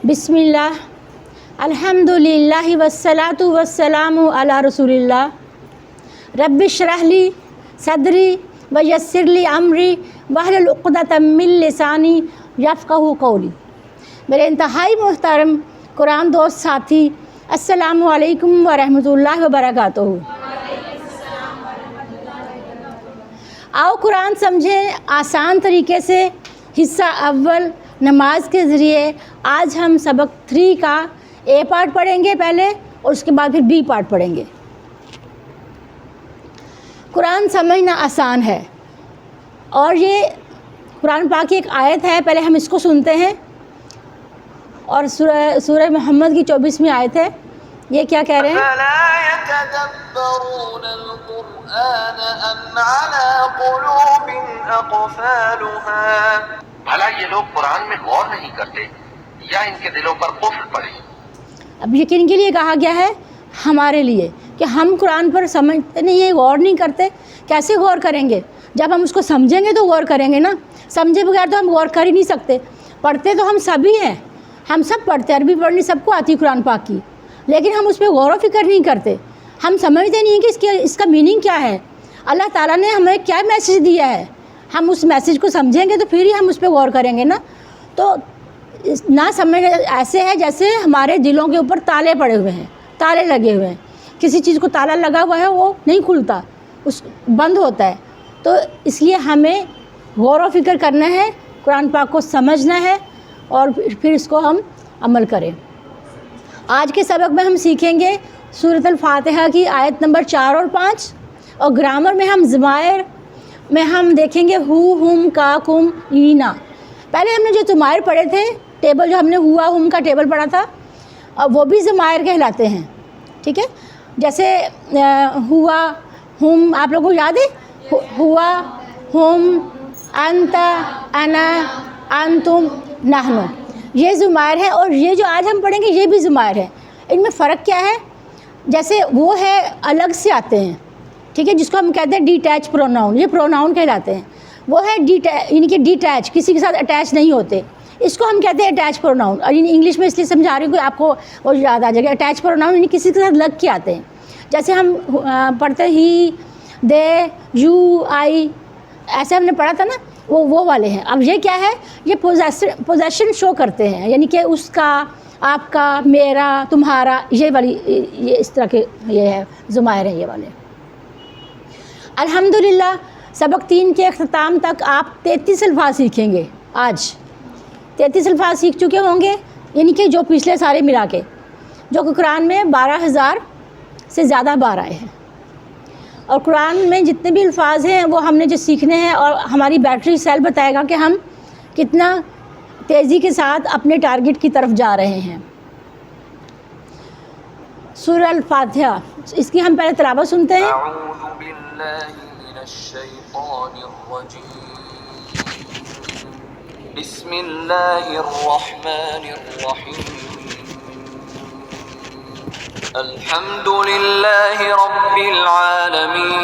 بسم اللہ الحمدللہ والصلاۃ والسلام علی رسول اللہ رب اشرح لی صدری ویسر لی امری واحلل عقدۃ من لسانی یفقہوا قولی۔ میرے انتہائی محترم قرآن دوست ساتھی، السلام علیکم ورحمۃ اللہ وبرکاتہ۔ آؤ قرآن سمجھیں آسان طریقے سے۔ حصہ اول نماز کے ذریعے آج ہم سبق 3 کا اے پارٹ پڑھیں گے پہلے، اور اس کے بعد پھر بی پارٹ پڑھیں گے۔ قرآن سمجھنا آسان ہے، اور یہ قرآن پاک کی ایک آیت ہے، پہلے ہم اس کو سنتے ہیں۔ اور سورہ محمد کی 24ویں آیت ہے، یہ کیا کہہ رہے ہیں؟ أَفَلَا يَتَدَبَّرُونَ الْقُرْآنَ أَمْ عَلَى قُلُوبٍ أَقْفَالُهَا۔ بھلا یہ لوگ قرآن میں غور نہیں کرتے یا ان کے دلوں پر قفل پڑے؟ اب یقین کے لیے کہا گیا ہے ہمارے لیے کہ ہم قرآن پر سمجھتے نہیں ہیں، غور نہیں کرتے۔ کیسے غور کریں گے؟ جب ہم اس کو سمجھیں گے تو غور کریں گے نا، سمجھے بغیر تو ہم غور کر ہی نہیں سکتے۔ پڑھتے تو ہم سبھی ہیں، ہم سب پڑھتے ہیں، عربی پڑھنی سب کو آتی قرآن پاک کی، لیکن ہم اس پہ غور و فکر نہیں کرتے۔ ہم سمجھتے نہیں ہیں کہ اس کا میننگ کیا ہے، اللہ تعالیٰ نے ہمیں کیا میسیج دیا ہے۔ ہم اس میسیج کو سمجھیں گے تو پھر ہی ہم اس پہ غور کریں گے نا۔ تو نہ سمجھ ایسے ہے جیسے ہمارے دلوں کے اوپر تالے پڑے ہوئے ہیں، تالے لگے ہوئے ہیں۔ کسی چیز کو تالا لگا ہوا ہے، وہ نہیں کھلتا، بند ہوتا ہے۔ تو اس لیے ہمیں غور و فکر کرنا ہے، قرآن پاک کو سمجھنا ہے، اور پھر اس کو ہم عمل کریں۔ آج کے سبق میں ہم سیکھیں گے سورۃ الفاتحہ کی آیت نمبر 4 اور 5، اور گرامر میں ہم ضمائر میں ہم دیکھیں گے ہو، ہم، کا، کم، اینا۔ پہلے ہم نے جو ضمائر پڑھے تھے، ٹیبل جو ہم نے ہوا ہم کا ٹیبل پڑھا تھا، وہ بھی ضمائر کہلاتے ہیں، ٹھیک ہے؟ جیسے ہوا، ہم، آپ لوگوں کو یاد ہے؟ ہوا، ہم، انت، انا، انتم، نحن، یہ ضمائر ہیں، اور یہ جو آج ہم پڑھیں گے یہ بھی ضمائر ہیں۔ ان میں فرق کیا ہے؟ جیسے وہ ہے الگ سے آتے ہیں، ٹھیک ہے، جس کو ہم کہتے ہیں ڈیٹیچ پروناؤن، یہ پروناؤن کہلاتے ہیں۔ وہ ہے یعنی کہ ڈیٹیچ، کسی کے ساتھ اٹیچ نہیں ہوتے، اس کو ہم کہتے ہیں اٹیچ پروناؤن۔ اور انگلش میں اس لیے سمجھا رہی ہوں کہ آپ کو وہ یاد آ جائے گا۔ اٹیچ پروناؤن یعنی کسی کے ساتھ لگ کے آتے ہیں، جیسے ہم پڑھتے ہی، دے، یو، آئی، ایسے ہم نے پڑھا تھا نا، وہ والے ہیں۔ اب یہ کیا ہے؟ یہ پوزیشن شو کرتے ہیں، یعنی کہ اس کا، آپ کا، میرا، تمہارا، یہ والی، یہ اس طرح کے یہ ہے ضمائر ہیں یہ والے۔ الحمدللہ سبق 3 کے اختتام تک آپ 33 الفاظ سیکھیں گے۔ آج 33 الفاظ سیکھ چکے ہوں گے، یعنی کہ جو پچھلے سارے ملا کے، جو کہ قرآن میں 12,000 سے زیادہ بار آئے ہیں۔ اور قرآن میں جتنے بھی الفاظ ہیں وہ ہم نے جو سیکھنے ہیں، اور ہماری بیٹری سیل بتائے گا کہ ہم کتنا تیزی کے ساتھ اپنے ٹارگٹ کی طرف جا رہے ہیں۔ سورہ الفاتحہ، اس کی ہم پہلے تلاوت سنتے ہیں۔ أعوذ بالله من الشيطان الرجيم بسم الله الرحمن الرحيم الحمد لله رب العالمين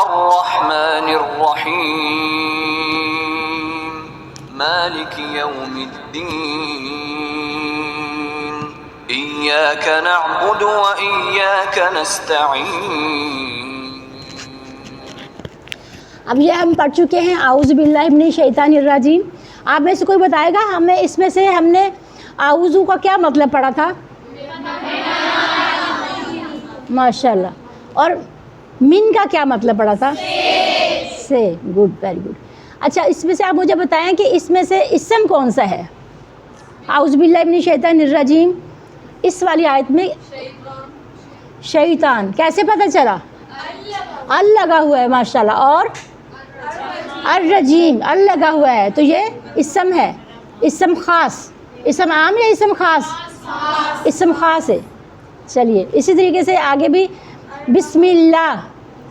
الرحمن الرحيم مالك يوم الدين إياك نعبد وإياك نستعين۔ اب یہ ہم پڑھ چکے ہیں اعوذ باللہ من الشیطان الرجیم۔ آپ میں سے کوئی بتائے گا ہمیں اس میں سے ہم نے اعوذ کا کیا مطلب پڑھا تھا؟ ماشاءاللہ۔ اور من کا کیا مطلب پڑھا تھا؟ سے۔ Good, very good. اچھا، اس میں سے آپ مجھے بتائیں کہ اس میں سے اسم کون سا ہے؟ اعوذ باللہ من الشیطان الرجیم، اس والی آیت میں شیطان کیسے پتہ چلا؟ ال لگا ہوا ہے، ماشاءاللہ۔ اور الرجیم، ال لگا ہوا ہے، تو یہ اسم ہے، اسم خاص۔ اسم عام یا اسم خاص؟ اسم خاص ہے۔ چلیے اسی طریقے سے آگے بھی بسم اللہ،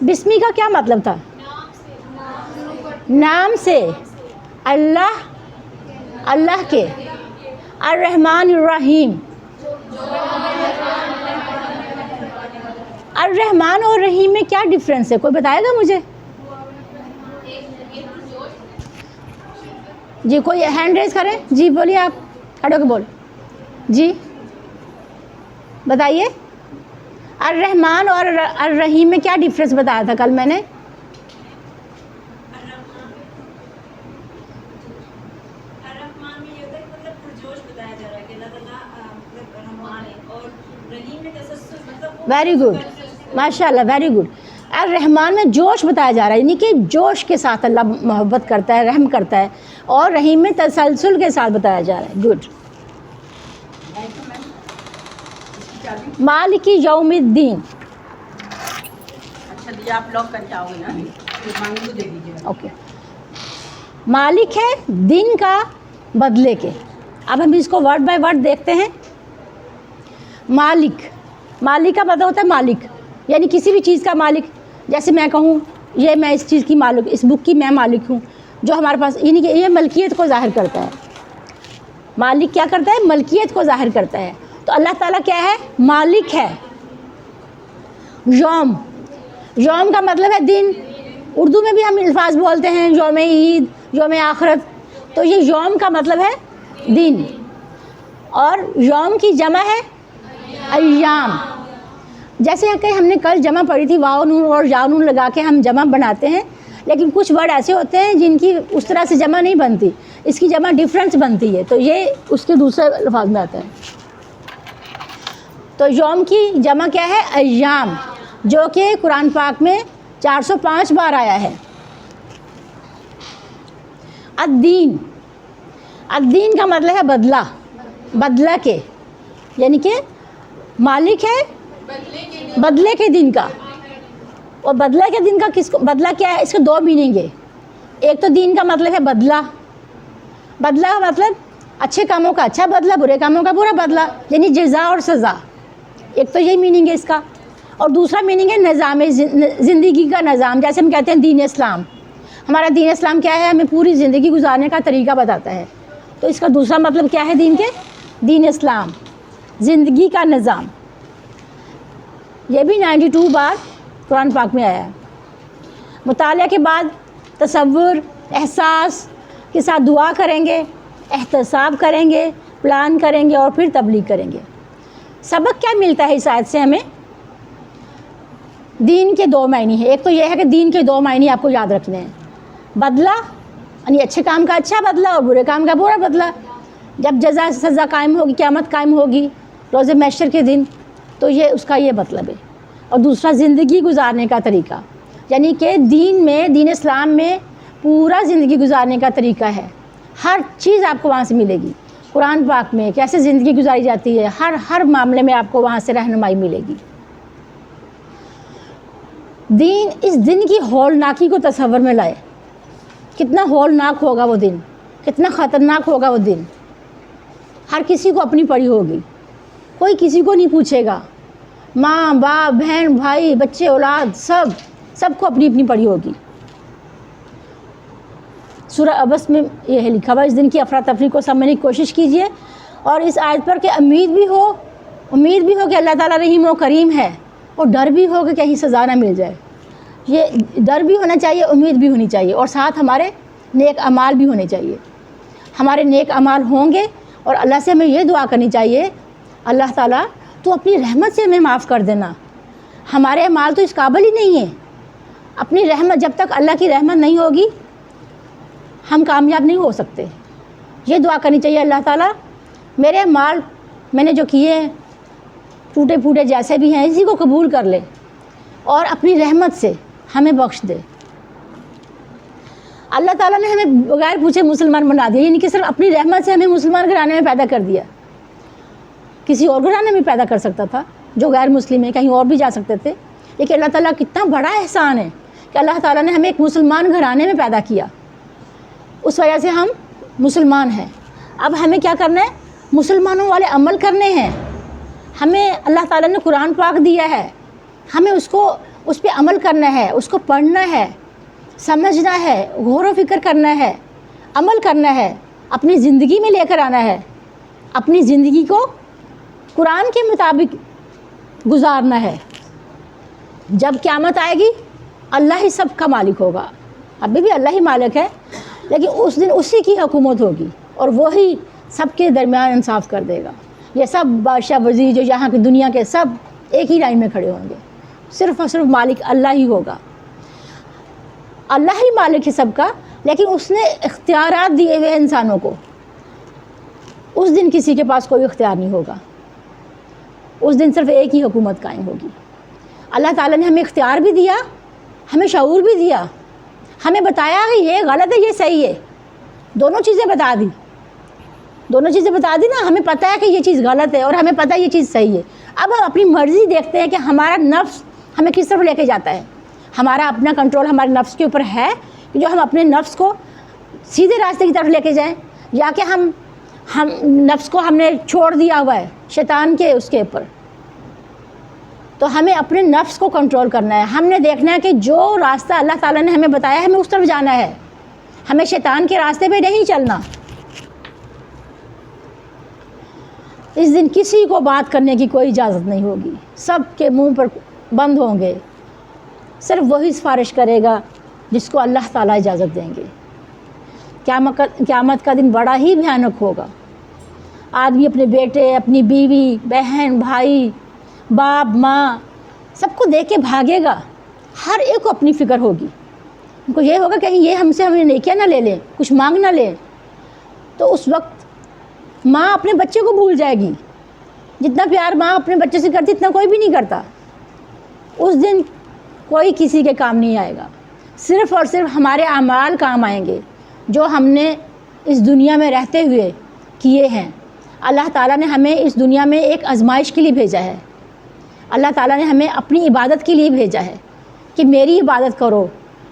بسمی کا کیا مطلب تھا؟ نام سے، اللہ، اللہ کے۔ الرحمن الرحیم، الرحمن اور رحیم میں کیا ڈفرینس ہے؟ کوئی بتائے گا مجھے؟ جی کوئی ہینڈ ریز کریں. جی بولیے آپ کھڑے ہو کے بول. جی بتائیے الرحمن اور الرحیم میں کیا ڈفرینس بتایا تھا کل میں نے؟ الرحمن میں یہ ہوتا ہے کہ مطلب پرجوش بتایا جا رہا ہے کہ اللہ تعالیٰ مطلب رحمان ہے، اور رحیم میں تسلسل مطلب ویری گڈ ماشاء اللہ ویری گڈ. الرحمن میں جوش بتایا جا رہا ہے، یعنی کہ جوش کے ساتھ اللہ محبت کرتا ہے، رحم کرتا ہے، اور رحیم میں تسلسل کے ساتھ بتایا جا رہا ہے. گڈ. مالک یوم الدین. اچھا جی آپ لوگ کر کے آؤ گے نا، مانگی کو دے دیجیے. اوکے. مالک ہے دن کا بدلے کے. اب ہم اس کو ورڈ بائی ورڈ دیکھتے ہیں. مالک، مالک کا مطلب ہوتا ہے مالک، یعنی کسی بھی چیز کا مالک. جیسے میں کہوں یہ میں اس چیز کی مالک، اس بک کی میں مالک ہوں، جو ہمارے پاس، یعنی کہ یہ ملکیت کو ظاہر کرتا ہے. مالک کیا کرتا ہے؟ ملکیت کو ظاہر کرتا ہے. تو اللہ تعالیٰ کیا ہے؟ مالک ہے. یوم، یوم کا مطلب ہے دن. اردو میں بھی ہم الفاظ بولتے ہیں یوم عید، یوم آخرت. تو یہ یوم کا مطلب ہے دن، اور یوم کی جمع ہے ایام. جیسے کہ ہم نے کل جمع پڑھی تھی، واو نون اور یا نون لگا کے ہم جمع بناتے ہیں، لیکن کچھ ورڈ ایسے ہوتے ہیں جن کی اس طرح سے جمع نہیں بنتی، اس کی جمع ڈفرینس بنتی ہے، تو یہ اس کے دوسرے الفاظ میں آتا ہے. تو یوم کی جمع کیا ہے؟ ایام، جو کہ قرآن پاک میں 405 بار آیا ہے. الدین، الدین کا مطلب ہے بدلہ، بدلہ کے، یعنی کہ مالک ہے بدلے کے دن کا. اور بدلہ کے دن کا کس کو بدلہ کیا ہے؟ اس کے دو میننگ ہے. ایک تو دین کا مطلب ہے بدلہ، بدلہ کا مطلب اچھے کاموں کا اچھا بدلہ، برے کاموں کا برا بدلہ، یعنی جزا اور سزا. ایک تو یہی میننگ ہے اس کا. اور دوسرا میننگ ہے نظام زندگی کا نظام. جیسے ہم کہتے ہیں دین اسلام، ہمارا دین اسلام کیا ہے؟ ہمیں پوری زندگی گزارنے کا طریقہ بتاتا ہے. تو اس کا دوسرا مطلب کیا ہے دین کے؟ دین اسلام، زندگی کا نظام. یہ بھی 92 بار قرآن پاک میں آیا ہے. مطالعہ کے بعد تصور، احساس کے ساتھ دعا کریں گے، احتساب کریں گے، پلان کریں گے، اور پھر تبلیغ کریں گے. سبق کیا ملتا ہے اس آیت سے ہمیں؟ دین کے دو معنی ہیں. ایک تو یہ ہے کہ دین کے دو معنی آپ کو یاد رکھنے ہیں. بدلہ یعنی اچھے کام کا اچھا بدلہ، اور برے کام کا برا بدلہ. جب جزا سزا قائم ہوگی، قیامت قائم ہوگی روز محشر کے دن، تو یہ اس کا یہ مطلب ہے. اور دوسرا زندگی گزارنے کا طریقہ، یعنی کہ دین میں، دین اسلام میں پورا زندگی گزارنے کا طریقہ ہے. ہر چیز آپ کو وہاں سے ملے گی. قرآن پاک میں کیسے زندگی گزاری جاتی ہے، ہر معاملے میں آپ کو وہاں سے رہنمائی ملے گی. دین، اس دن کی ہولناکی کو تصور میں لائے. کتنا ہولناک ہوگا وہ دن، کتنا خطرناک ہوگا وہ دن. ہر کسی کو اپنی پڑی ہوگی، کوئی کسی کو نہیں پوچھے گا. ماں باپ، بہن بھائی، بچے، اولاد، سب کو اپنی اپنی پڑی ہوگی. سورہ عبس میں یہ ہے لکھا ہوا. اس دن کی افراتفری کو سمجھنے کی کوشش کیجئے، اور اس آیت پر کہ امید بھی ہو کہ اللہ تعالیٰ رحیم و کریم ہے، اور ڈر بھی ہو کہ کہیں سزا نہ مل جائے. یہ ڈر بھی ہونا چاہیے، امید بھی ہونی چاہیے، اور ساتھ ہمارے نیک اعمال بھی ہونے چاہیے. ہمارے نیک اعمال ہوں گے، اور اللہ سے ہمیں یہ دعا کرنی چاہیے، اللہ تعالیٰ تو اپنی رحمت سے ہمیں معاف کر دینا. ہمارے اعمال تو اس قابل ہی نہیں ہیں. اپنی رحمت، جب تک اللہ کی رحمت نہیں ہوگی ہم کامیاب نہیں ہو سکتے. یہ دعا کرنی چاہیے، اللہ تعالیٰ میرے اعمال میں نے جو کیے ہیں ٹوٹے پھوٹے جیسے بھی ہیں، اسی کو قبول کر لے، اور اپنی رحمت سے ہمیں بخش دے. اللہ تعالیٰ نے ہمیں بغیر پوچھے مسلمان بنا دیا، یعنی کہ صرف اپنی رحمت سے ہمیں مسلمان گھرانے میں پیدا کر دیا. کسی اور گھرانے میں پیدا کر سکتا تھا جو غیر مسلم ہے، کہیں اور بھی جا سکتے تھے. لیکن اللہ تعالیٰ کتنا بڑا احسان ہے کہ اللہ تعالیٰ نے ہمیں ایک مسلمان گھرانے میں پیدا کیا. اس وجہ سے ہم مسلمان ہیں. اب ہمیں کیا کرنا ہے؟ مسلمانوں والے عمل کرنے ہیں. ہمیں اللہ تعالیٰ نے قرآن پاک دیا ہے، ہمیں اس پہ عمل کرنا ہے، اس کو پڑھنا ہے، سمجھنا ہے، غور و فکر کرنا ہے، عمل کرنا ہے، اپنی زندگی میں لے کر آنا ہے. اپنی زندگی کو قرآن کے مطابق گزارنا ہے. جب قیامت آئے گی اللہ ہی سب کا مالک ہوگا. ابھی بھی اللہ ہی مالک ہے، لیکن اس دن اسی کی حکومت ہوگی اور وہی سب کے درمیان انصاف کر دے گا. یہ سب بادشاہ وزیر جو یہاں کی دنیا کے سب ایک ہی لائن میں کھڑے ہوں گے. صرف اور صرف مالک اللہ ہی ہوگا. اللہ ہی مالک ہے سب کا، لیکن اس نے اختیارات دیے ہوئے انسانوں کو. اس دن کسی کے پاس کوئی اختیار نہیں ہوگا. اس دن صرف ایک ہی حکومت قائم ہوگی. اللہ تعالیٰ نے ہمیں اختیار بھی دیا، ہمیں شعور بھی دیا، ہمیں بتایا کہ یہ غلط ہے یہ صحیح ہے. دونوں چیزیں بتا دی، دونوں چیزیں بتا دی نا. ہمیں پتہ ہے کہ یہ چیز غلط ہے اور ہمیں پتہ ہے یہ چیز صحیح ہے. اب ہم اپنی مرضی دیکھتے ہیں کہ ہمارا نفس ہمیں کس طرف لے کے جاتا ہے. ہمارا اپنا کنٹرول ہمارے نفس کے اوپر ہے کہ جو ہم اپنے نفس کو سیدھے راستے کی طرف لے کے جائیں، یا کہ ہم نفس کو ہم نے چھوڑ دیا ہوا ہے شیطان کے اس کے اوپر. تو ہمیں اپنے نفس کو کنٹرول کرنا ہے. ہم نے دیکھنا ہے کہ جو راستہ اللہ تعالیٰ نے ہمیں بتایا ہے ہمیں اس طرف جانا ہے. ہمیں شیطان کے راستے پہ نہیں چلنا. اس دن کسی کو بات کرنے کی کوئی اجازت نہیں ہوگی. سب کے منہ پر بند ہوں گے. صرف وہی سفارش کرے گا جس کو اللہ تعالیٰ اجازت دیں گے. قیامت کا دن بڑا ہی بھیانک ہوگا. آدمی اپنے بیٹے، اپنی بیوی، بہن، بھائی، باپ، ماں سب کو دیکھ کے بھاگے گا. ہر ایک کو اپنی فکر ہوگی. ان کو یہ ہوگا کہیں یہ ہمیں نیکیاں نہ لے لیں، کچھ مانگ نہ لیں. تو اس وقت ماں اپنے بچے کو بھول جائے گی. جتنا پیار ماں اپنے بچے سے کرتی اتنا کوئی بھی نہیں کرتا. اس دن کوئی کسی کے کام نہیں آئے گا. صرف اور صرف ہمارے اعمال کام آئیں گے جو ہم نے اس دنیا میں رہتے ہوئے کیے ہیں. اللہ تعالیٰ نے ہمیں اس دنیا میں ایک آزمائش کے لیے بھیجا ہے. اللہ تعالیٰ نے ہمیں اپنی عبادت کے لیے بھیجا ہے کہ میری عبادت کرو،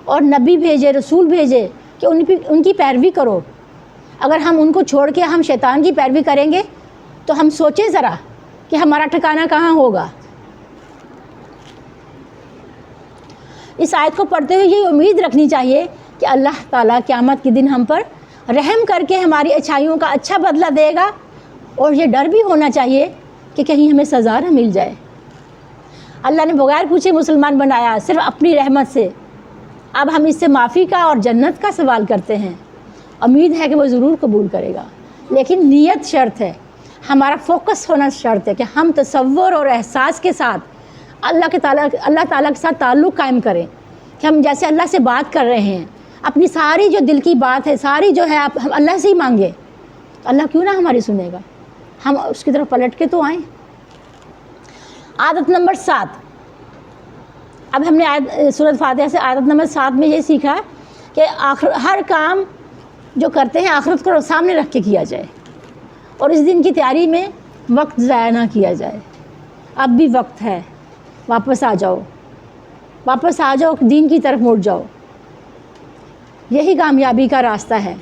اور نبی بھیجے، رسول بھیجے کہ ان کی پیروی کرو. اگر ہم ان کو چھوڑ کے ہم شیطان کی پیروی کریں گے تو ہم سوچیں ذرا کہ ہمارا ٹھکانہ کہاں ہوگا. اس آیت کو پڑھتے ہوئے یہ امید رکھنی چاہیے کہ اللہ تعالیٰ قیامت کے دن ہم پر رحم کر کے ہماری اچھائیوں کا اچھا بدلہ دے گا. اور یہ ڈر بھی ہونا چاہیے کہ کہیں ہمیں سزا نہ مل جائے. اللہ نے بغیر پوچھے مسلمان بنایا صرف اپنی رحمت سے. اب ہم اس سے معافی کا اور جنت کا سوال کرتے ہیں. امید ہے کہ وہ ضرور قبول کرے گا، لیکن نیت شرط ہے. ہمارا فوکس ہونا شرط ہے کہ ہم تصور اور احساس کے ساتھ اللہ تعالیٰ کے ساتھ تعلق قائم کریں. کہ ہم جیسے اللہ سے بات کر رہے ہیں، اپنی ساری جو دل کی بات ہے ساری جو ہے ہم اللہ سے ہی مانگے. تو اللہ کیوں نہ ہماری سنے گا. ہم اس کی طرف پلٹ کے تو آئیں. عادت نمبر 7. اب ہم نے سورۃ فاتحہ سے عادت نمبر 7 میں یہ سیکھا کہ ہر کام جو کرتے ہیں آخرت کو سامنے رکھ کے کیا جائے، اور اس دن کی تیاری میں وقت ضائع نہ کیا جائے. اب بھی وقت ہے، واپس آ جاؤ، واپس آ جاؤ، دین کی طرف مڑ جاؤ. یہی کامیابی کا راستہ ہے.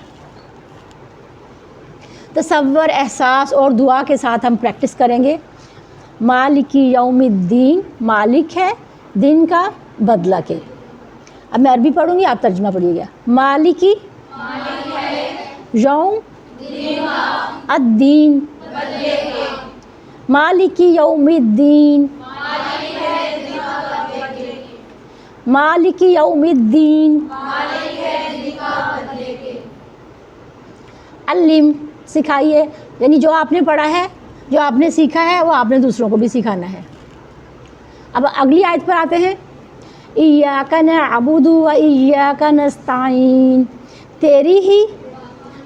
تصور، احساس اور دعا کے ساتھ ہم پریکٹس کریں گے. مالکی یوم الدین، مالک ہے دن کا بدلہ کے. اب میں عربی پڑھوں گی، آپ ترجمہ پڑھیے گا. مالکی یوم الدین، مالکی یوم الدین، مالکی یوم الدین. علم، سکھائیے، یعنی جو آپ نے پڑھا ہے، جو آپ نے سیکھا ہے وہ آپ نے دوسروں کو بھی سکھانا ہے. اب اگلی آیت پر آتے ہیں. ایاک نعبد و ایاک نستعین، تیری ہی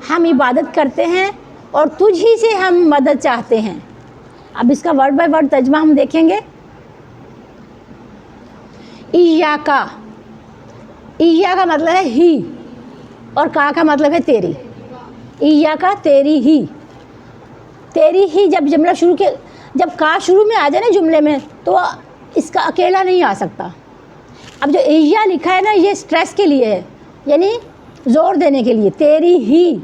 ہم عبادت کرتے ہیں اور تجھ ہی سے ہم مدد چاہتے ہیں. اب اس کا ورڈ بائی ورڈ ترجمہ ہم دیکھیں گے. ایاکا، ایا کا مطلب ہے ہی، اور کا مطلب ہے تیری. ایاکا تیری ہی. تیری ہی جب جملہ شروع کے، جب کا شروع میں آ جائے نا جملے میں تو اس کا اکیلا نہیں آ سکتا. اب جو ایا لکھا ہے نا یہ سٹریس کے لیے ہے، یعنی زور دینے کے لیے. تیری ہی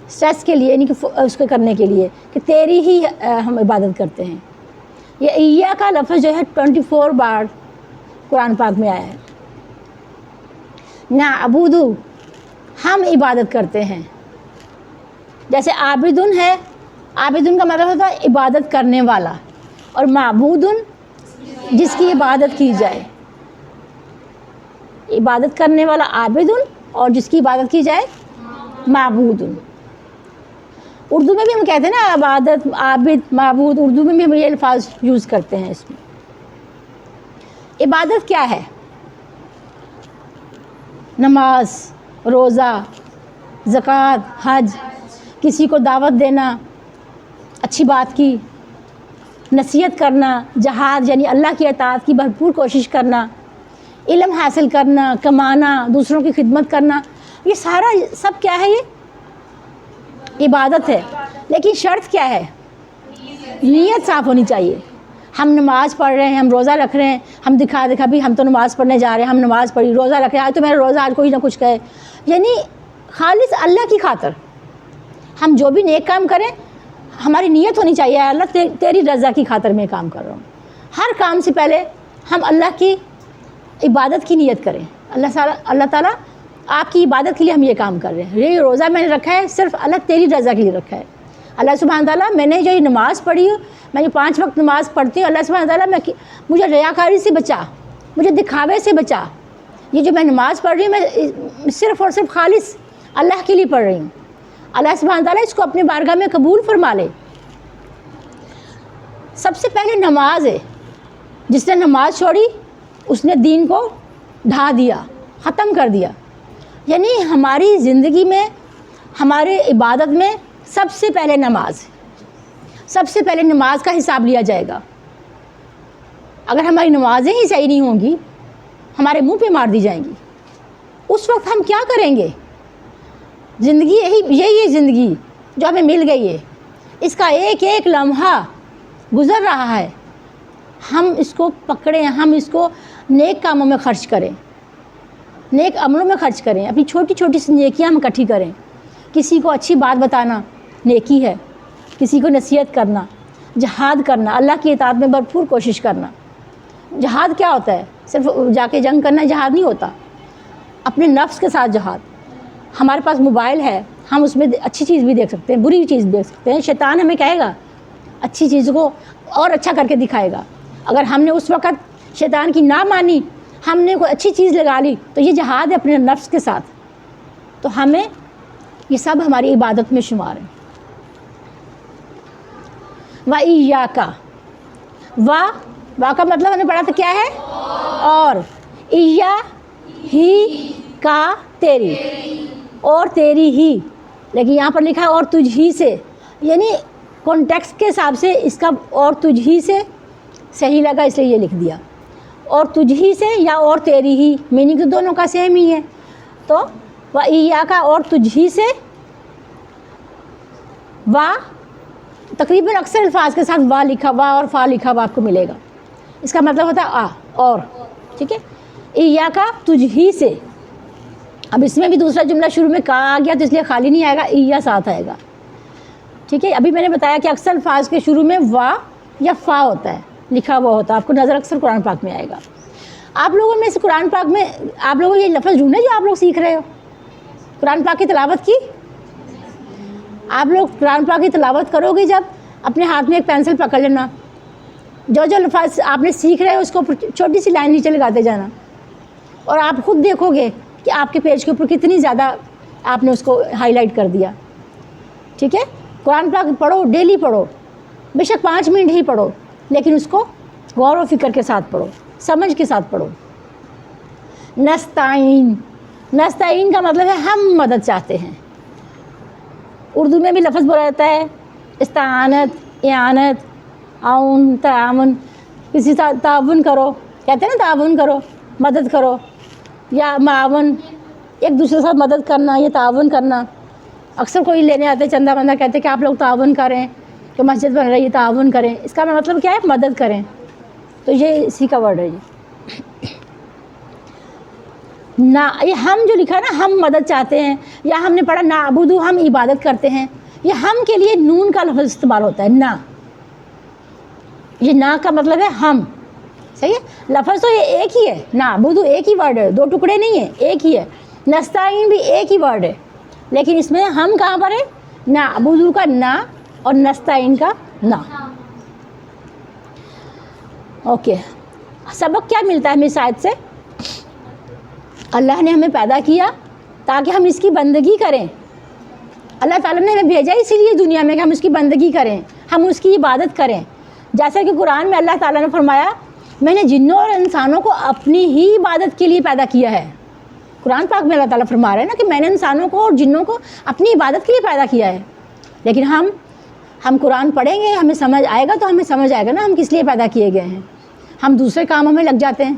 سٹریس کے لیے، یعنی کہ اس کو کرنے کے لیے کہ تیری ہی ہم عبادت کرتے ہیں. یہ ایا کا لفظ جو ہے 24 بار قرآن پاک میں آیا ہے. نعبد، ہم عبادت کرتے ہیں. جیسے عابدن ہے، عابدن کا مطلب ہوتا ہے عبادت کرنے والا، اور معبودن جس کی عبادت کی جائے. عبادت کرنے والا عابدن، اور جس کی عبادت کی جائے معبود. اردو میں بھی ہم کہتے ہیں نا عبادت، عابد، معبود، اردو میں بھی ہم یہ الفاظ یوز کرتے ہیں. اس میں عبادت کیا ہے؟ نماز، روزہ، زکوٰۃ، حج، کسی کو دعوت دینا، اچھی بات کی، نصیحت کرنا، جہاد یعنی اللہ کی اطاعت کی بھرپور کوشش کرنا، علم حاصل کرنا، کمانا، دوسروں کی خدمت کرنا، یہ سارا سب کیا ہے؟ یہ عبادت ہے. لیکن شرط کیا ہے؟ نیت صاف ہونی چاہیے. ہم نماز پڑھ رہے ہیں، ہم روزہ رکھ رہے ہیں، ہم دکھا بھی ہم تو نماز پڑھنے جا رہے ہیں، ہم نماز پڑھی، روزہ رکھ رہے ہیں، آج تو میرا روزہ، آج کوئی نہ کچھ کہے، یعنی خالص اللہ کی خاطر ہم جو بھی نیک کام کریں ہماری نیت ہونی چاہیے، اللہ تیری رضا کی خاطر میں کام کر رہا ہوں. ہر کام سے پہلے ہم اللہ کی عبادت کی نیت کریں. اللہ تعالیٰ آپ کی عبادت کے لیے ہم یہ کام کر رہے ہیں. یہ روزہ میں نے رکھا ہے صرف اللہ تیری رضا کے لیے رکھا ہے. اللہ سبحانہ تعالیٰ میں نے جو یہ نماز پڑھی، میں جو 5 وقت نماز پڑھتی ہوں، اللہ سبحانہ تعالیٰ مجھے ریاکاری سے بچا، مجھے دکھاوے سے بچا. یہ جو میں نماز پڑھ رہی ہوں میں صرف اور صرف خالص اللہ کے لیے پڑھ رہی ہوں. اللہ سبحانہ تعالیٰ اس کو اپنے بارگاہ میں قبول فرما لے. سب سے پہلے نماز ہے. جس نے نماز چھوڑی اس نے دین کو ڈھا دیا، ختم کر دیا. یعنی ہماری زندگی میں، ہمارے عبادت میں سب سے پہلے نماز، سب سے پہلے نماز کا حساب لیا جائے گا. اگر ہماری نمازیں ہی صحیح نہیں ہوں گی، ہمارے منہ پہ مار دی جائیں گی، اس وقت ہم کیا کریں گے؟ زندگی یہی ہے زندگی جو ہمیں مل گئی ہے. اس کا ایک ایک لمحہ گزر رہا ہے. ہم اس کو پکڑیں، ہم اس کو نیک کاموں میں خرچ کریں، نیک عملوں میں خرچ کریں. اپنی چھوٹی چھوٹی سی نیکیاں ہم اکٹھی کریں. کسی کو اچھی بات بتانا نیکی ہے، کسی کو نصیحت کرنا، جہاد کرنا، اللہ کی اطاعت میں بھرپور کوشش کرنا. جہاد کیا ہوتا ہے؟ صرف جا کے جنگ کرنا جہاد نہیں ہوتا. اپنے نفس کے ساتھ جہاد. ہمارے پاس موبائل ہے، ہم اس میں اچھی چیز بھی دیکھ سکتے ہیں، بری چیز بھی دیکھ سکتے ہیں. شیطان ہمیں کہے گا اچھی چیز کو اور اچھا کر کے دکھائے گا. اگر ہم نے اس وقت شیطان کی نہ مانی، ہم نے کوئی اچھی چیز لگا لی، تو یہ جہاد ہے اپنے نفس کے ساتھ. تو ہمیں یہ سب ہماری عبادت میں شمار ہے. وَإِيَّاكَ، وا کا مطلب ہم نے پڑھا تھا کیا ہے؟ اور. اِيَّا ہی کا تیری، اور تیری ہی، لیکن یہاں پر لکھا ہے اور تجھ ہی سے. یعنی کانٹیکسٹ کے حساب سے اس کا اور تجھ ہی سے صحیح لگا اس لیے یہ لکھ دیا. اور تجھ ہی سے یا اور تیری ہی، میننگ تو دونوں کا سیم ہی ہے. تو وَإِيَّاكَ، اور تجھ ہی سے. وا تقریباً اکثر الفاظ کے ساتھ وا لکھا، وا اور فا لکھا ہوا آپ کو ملے گا. اس کا مطلب ہوتا ہے اور. ٹھیک ہے. إِيَّاكَ، تجھ ہی سے. اب اس میں بھی دوسرا جملہ شروع میں کہا آ گیا تو اس لیے خالی نہیں آئے گا، اِيَّا ساتھ آئے گا. ٹھیک ہے. ابھی میں نے بتایا کہ اکثر الفاظ کے شروع میں وا یا فا ہوتا ہے، لکھا ہوا ہوتا ہے. آپ کو نظر اکثر قرآن پاک میں آئے گا. آپ لوگوں میں سے قرآن پاک میں آپ لوگوں یہ لفظ ڈھونڈے جو آپ لوگ سیکھ رہے ہو. قرآن پاک کی تلاوت کی آپ لوگ قرآن پاک کی تلاوت کرو گے جب اپنے ہاتھ میں ایک پینسل پکڑ لینا، جو لفظ آپ نے سیکھ رہے ہو اس کو چھوٹی سی لائن نیچے لگاتے جانا، اور آپ خود دیکھو گے کہ آپ کے پیج کے اوپر کتنی زیادہ آپ نے اس کو ہائی لائٹ کر دیا. ٹھیک ہے. قرآن پاک پڑھو، ڈیلی پڑھو، بے شک 5 منٹ ہی پڑھو، لیکن اس کو غور و فکر کے ساتھ پڑھو، سمجھ کے ساتھ پڑھو. نستعین، نستعین کا مطلب ہے ہم مدد چاہتے ہیں. اردو میں بھی لفظ بولا جاتا ہے استعانت، اعانت، عون، تعاون. کسی تعاون کرو، کہتے ہیں نا تعاون کرو، مدد کرو، یا معاون، ایک دوسرے کے ساتھ مدد کرنا، یہ تعاون کرنا. اکثر کوئی لینے آتے چندہ بندہ کہتے ہیں کہ آپ لوگ تعاون کریں، کہ مسجد بن رہی ہے تعاون کریں. اس کا مطلب کیا ہے؟ مدد کریں. تو یہ اسی کا ورڈ ہے. یہ ہم جو لکھا ہے نا، ہم مدد چاہتے ہیں، یا ہم نے پڑھا نعبدو، ہم عبادت کرتے ہیں. یہ ہم کے لیے نون کا لفظ استعمال ہوتا ہے، نا. یہ نا کا مطلب ہے ہم. صحیح ہے. لفظ تو یہ ایک ہی ہے، نعبدو ایک ہی ورڈ ہے، 2 ٹکڑے نہیں ہیں، ایک ہی ہے. نستعین بھی ایک ہی ورڈ ہے، لیکن اس میں ہم کہاں پر ہے؟ نعبدو کا نا اور نستعین کا نا. اوکے. سبق کیا ملتا ہے ہمیں اس آیت سے؟ اللہ نے ہمیں پیدا کیا تاکہ ہم اس کی بندگی کریں، اللہ تعالیٰ نے ہمیں بھیجا اسی لیے دنیا میں کہ ہم اس کی بندگی کریں، ہم اس کی عبادت کریں. جیسا کہ قرآن میں اللہ تعالیٰ نے فرمایا میں نے جنوں اور انسانوں کو اپنی ہی عبادت کے لیے پیدا کیا ہے. قرآن پاک میں اللہ تعالیٰ فرما رہے ہیں نا کہ میں نے انسانوں کو اور جنوں کو اپنی عبادت کے لیے پیدا کیا ہے. لیکن ہم قرآن پڑھیں گے، ہمیں سمجھ آئے گا تو ہمیں سمجھ آئے گا نا ہم کس لیے پیدا کیے گئے ہیں. ہم دوسرے کاموں میں لگ جاتے ہیں،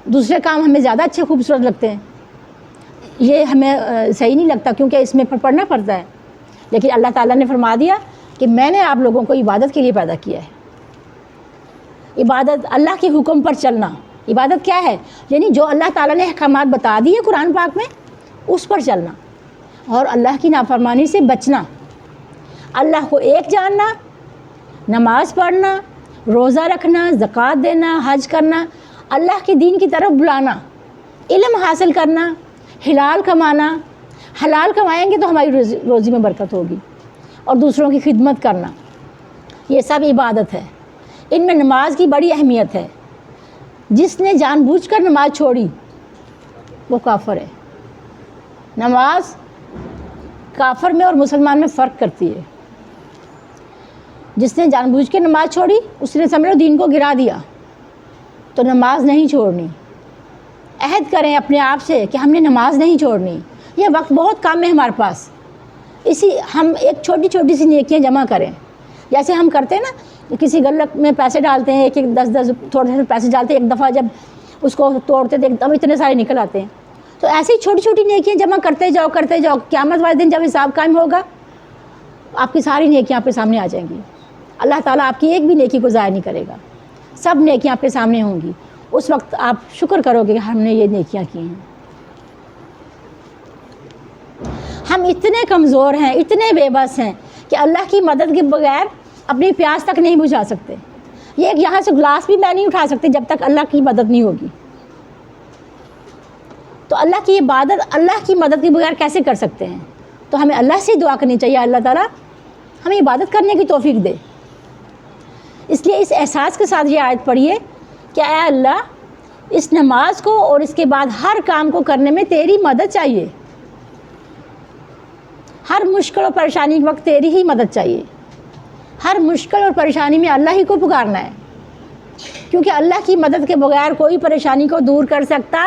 دوسرے کام ہمیں زیادہ اچھے خوبصورت لگتے ہیں. یہ ہمیں صحیح نہیں لگتا کیونکہ اس میں پڑھنا پڑتا ہے. لیکن اللہ تعالیٰ نے فرما دیا کہ میں نے آپ لوگوں کو عبادت کے لیے پیدا کیا ہے. عبادت اللہ کے حکم پر چلنا. عبادت کیا ہے؟ یعنی جو اللہ تعالیٰ نے احکامات بتا دیے قرآن پاک میں اس پر چلنا اور اللہ کی نافرمانی سے بچنا. اللہ کو ایک جاننا، نماز پڑھنا، روزہ رکھنا، زکوٰۃ دینا، حج کرنا، اللہ کے دین کی طرف بلانا، علم حاصل کرنا، حلال کمانا. حلال کمائیں گے تو ہماری روزی میں برکت ہوگی، اور دوسروں کی خدمت کرنا. یہ سب عبادت ہے. ان میں نماز کی بڑی اہمیت ہے. جس نے جان بوجھ کر نماز چھوڑی وہ کافر ہے. نماز کافر میں اور مسلمان میں فرق کرتی ہے. جس نے جان بوجھ کے نماز چھوڑی اس نے سمجھو دین کو گرا دیا. تو نماز نہیں چھوڑنی. عہد کریں اپنے آپ سے کہ ہم نے نماز نہیں چھوڑنی. یہ وقت بہت کم ہے ہمارے پاس، ہم ایک چھوٹی چھوٹی سی نیکیاں جمع کریں. جیسے ہم کرتے ہیں نا، کسی غلط میں پیسے ڈالتے ہیں، ایک 10 تھوڑے سے پیسے ڈالتے ہیں، ایک دفعہ جب اس کو توڑتے تو ایک دم اتنے سارے نکل آتے ہیں. تو ایسے ہی چھوٹی چھوٹی نیکیاں جمع کرتے جاؤ. قیامت والے دن جب حساب قائم ہوگا آپ کی ساری نیکیاں آپ کے سامنے آ جائیں گی. اللہ تعالیٰ آپ کی ایک بھی نیکی کو ضائع نہیں کرے گا. سب نیکیاں آپ کے سامنے ہوں گی. اس وقت آپ شکر کرو گے کہ ہم نے یہ نیکیاں کی ہیں. ہم اتنے کمزور ہیں، اتنے بے بس ہیں کہ اللہ کی مدد کے بغیر اپنی پیاس تک نہیں بجھا سکتے. یہ یہاں سے گلاس بھی میں نہیں اٹھا سکتے جب تک اللہ کی مدد نہیں ہوگی. تو اللہ کی عبادت اللہ کی مدد کے بغیر کیسے کر سکتے ہیں؟ تو ہمیں اللہ سے دعا کرنی چاہیے اللہ تعالیٰ ہمیں عبادت کرنے کی توفیق دے. اس لیے اس احساس کے ساتھ یہ آیت پڑھیے کہ اے اللہ اس نماز کو اور اس کے بعد ہر کام کو کرنے میں تیری مدد چاہیے. ہر مشکل اور پریشانی کے وقت تیری ہی مدد چاہیے. ہر مشکل اور پریشانی میں اللہ ہی کو پکارنا ہے، کیونکہ اللہ کی مدد کے بغیر کوئی پریشانی کو دور کر سکتا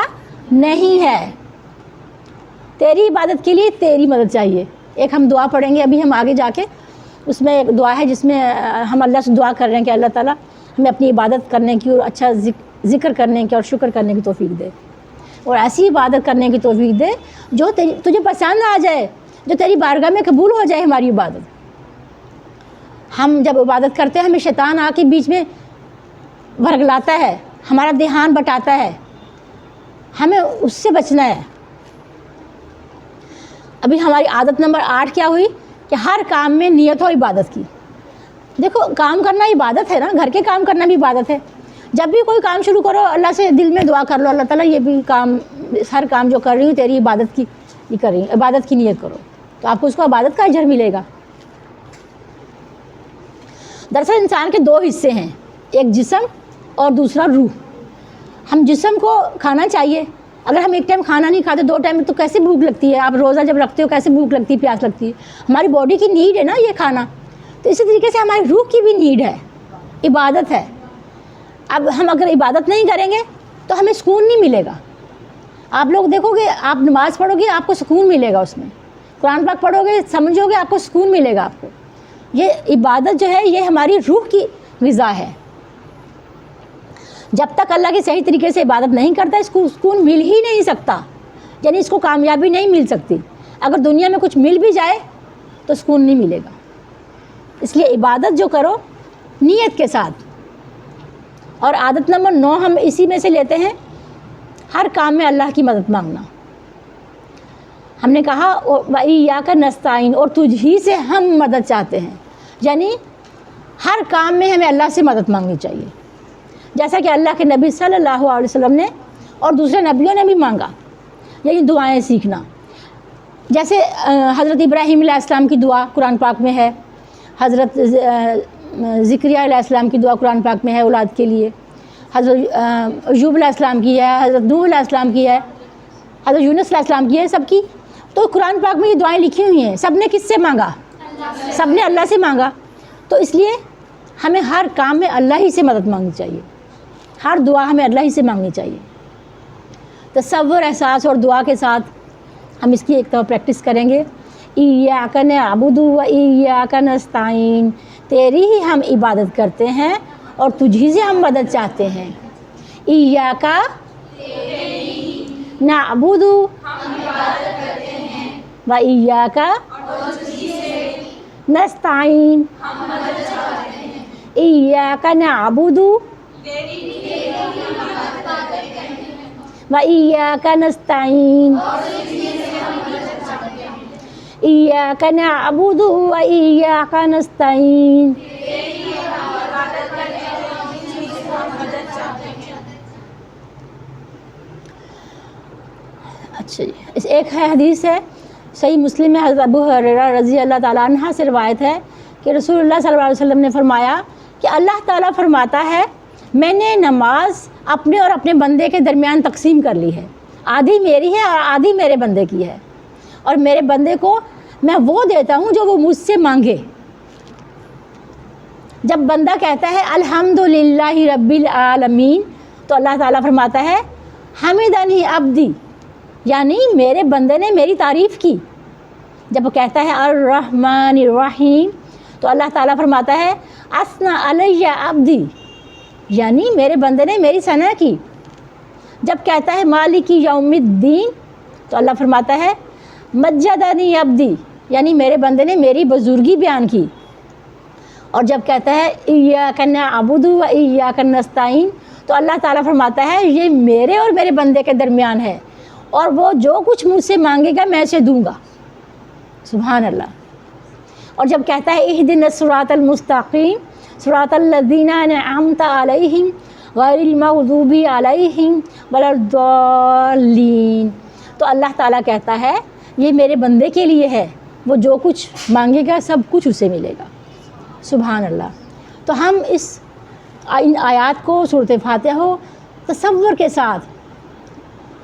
نہیں ہے. تیری عبادت کے لیے تیری مدد چاہیے. ایک ہم دعا پڑھیں گے ابھی ہم آگے جا کے، اس میں ایک دعا ہے جس میں ہم اللہ سے دعا کر رہے ہیں کہ اللہ تعالیٰ ہمیں اپنی عبادت کرنے کی اور اچھا ذکر کرنے کی اور شکر کرنے کی توفیق دے، اور ایسی عبادت کرنے کی توفیق دے جو تجھے پسند آ جائے، جو تیری بارگاہ میں قبول ہو جائے ہماری عبادت. ہم جب عبادت کرتے ہیں ہمیں شیطان آ کے بیچ میں ورگلاتا ہے، ہمارا دھیان بٹاتا ہے. ہمیں اس سے بچنا ہے. ابھی ہماری عادت نمبر 8 کیا ہوئی کہ ہر کام میں نیت ہو عبادت کی. دیکھو کام کرنا عبادت ہے نا، گھر کے کام کرنا بھی عبادت ہے. جب بھی کوئی کام شروع کرو اللہ سے دل میں دعا کر لو اللہ تعالیٰ یہ بھی کام، ہر کام جو کر رہی ہوں تیری عبادت کی یہ کر رہی ہوں، عبادت کی نیت کرو تو آپ کو اس کو عبادت کا اجر ملے گا. دراصل انسان کے 2 حصے ہیں، ایک جسم اور دوسرا روح. ہم جسم کو کھانا چاہیے. اگر ہم ایک ٹائم کھانا نہیں کھاتے 2 ٹائم تو کیسے بھوک لگتی ہے؟ آپ روزہ جب رکھتے ہو کیسے بھوک لگتی ہے، پیاس لگتی ہے؟ ہماری باڈی کی نیڈ ہے نا یہ کھانا. تو اسی طریقے سے ہماری روح کی بھی نیڈ ہے، عبادت ہے. اب ہم اگر عبادت نہیں کریں گے تو ہمیں سکون نہیں ملے گا. آپ لوگ دیکھو گے، آپ نماز پڑھو گے آپ کو سکون ملے گا، اس میں قرآن پاک پڑھو گے سمجھو گے آپ کو سکون ملے گا. آپ کو یہ عبادت جو ہے یہ ہماری روح کی غذا ہے. جب تک اللہ کی صحیح طریقے سے عبادت نہیں کرتا اس کو سکون مل ہی نہیں سکتا، یعنی اس کو کامیابی نہیں مل سکتی. اگر دنیا میں کچھ مل بھی جائے تو سکون نہیں ملے گا. اس لیے عبادت جو کرو نیت کے ساتھ. اور عادت نمبر 9 ہم اسی میں سے لیتے ہیں، ہر کام میں اللہ کی مدد مانگنا. ہم نے کہا وَإِيَّاكَ نَسْتَعِينُ، اور تجھ ہی سے ہم مدد چاہتے ہیں. یعنی ہر کام میں ہمیں اللہ سے مدد مانگنی چاہیے، جیسا کہ اللہ کے نبی صلی اللہ علیہ وسلم نے اور دوسرے نبیوں نے بھی مانگا. یعنی دعائیں سیکھنا، جیسے حضرت ابراہیم علیہ السلام کی دعا قرآن پاک میں ہے، حضرت ذکریہ علیہ السلام کی دعا قرآن پاک میں ہے اولاد کے لیے، حضرت ایوب علیہ السلام کی ہے، حضرت نوح علیہ السلام کی ہے، حضرت یونس علیہ السلام کی ہے. سب کی تو قرآن پاک میں یہ دعائیں لکھی ہوئی ہیں. سب نے کس سے مانگا؟ سب نے اللہ سے مانگا. تو اس لیے ہمیں ہر کام میں اللہ ہی سے مدد مانگنی چاہیے. ہر دعا ہمیں اللہ ہی سے مانگنی چاہیے. تصور، احساس اور دعا کے ساتھ ہم اس کی ایک دفعہ پریکٹس کریں گے. ایاک نعبد و ایاک نستعین، تیری ہی ہم عبادت کرتے ہیں اور تجھی سے ہم مدد چاہتے ہیں. ایاک نعبد و ایاک نستعین. ایاک نعبد و ایاک نستعین. ایاک نعبد و ایاک نستعین. اچھا جی، اس ایک ہے حدیث ہے صحیح مسلم میں، حضرت ابو ہریرہ رضی اللہ تعالیٰ عنہ سے روایت ہے کہ رسول اللہ صلی اللہ علیہ وسلم نے فرمایا کہ اللہ تعالیٰ فرماتا ہے میں نے نماز اپنے اور اپنے بندے کے درمیان تقسیم کر لی ہے. آدھی میری ہے اور آدھی میرے بندے کی ہے، اور میرے بندے کو میں وہ دیتا ہوں جو وہ مجھ سے مانگے. جب بندہ کہتا ہے الحمدللہ رب العالمین تو اللہ تعالیٰ فرماتا ہے حمدنی عبدی، یعنی میرے بندے نے میری تعریف کی. جب وہ کہتا ہے الرحمن الرحیم تو اللہ تعالیٰ فرماتا ہے اثنى علی عبدی، یعنی میرے بندے نے میری ثنا کی. جب کہتا ہے مالک یوم الدین تو اللہ فرماتا ہے مجدنی عبدی، یعنی میرے بندے نے میری بزرگی بیان کی. اور جب کہتا ہے ایاک نعبد و ایاک نستعین تو اللہ تعالیٰ فرماتا ہے یہ میرے اور میرے بندے کے درمیان ہے، اور وہ جو کچھ مجھ سے مانگے گا میں اسے دوں گا. سبحان اللہ. اور جب کہتا ہے اہدنا الصراط المستقیم صراط الذین انعمت علیہم غیر المغضوب علیہم ولا الضالین تو اللہ تعالیٰ کہتا ہے یہ میرے بندے کے لیے ہے، وہ جو کچھ مانگے گا سب کچھ اسے ملے گا. سبحان اللہ. تو ہم ان آیات کو سورۃ فاتحہ کو تصور کے ساتھ،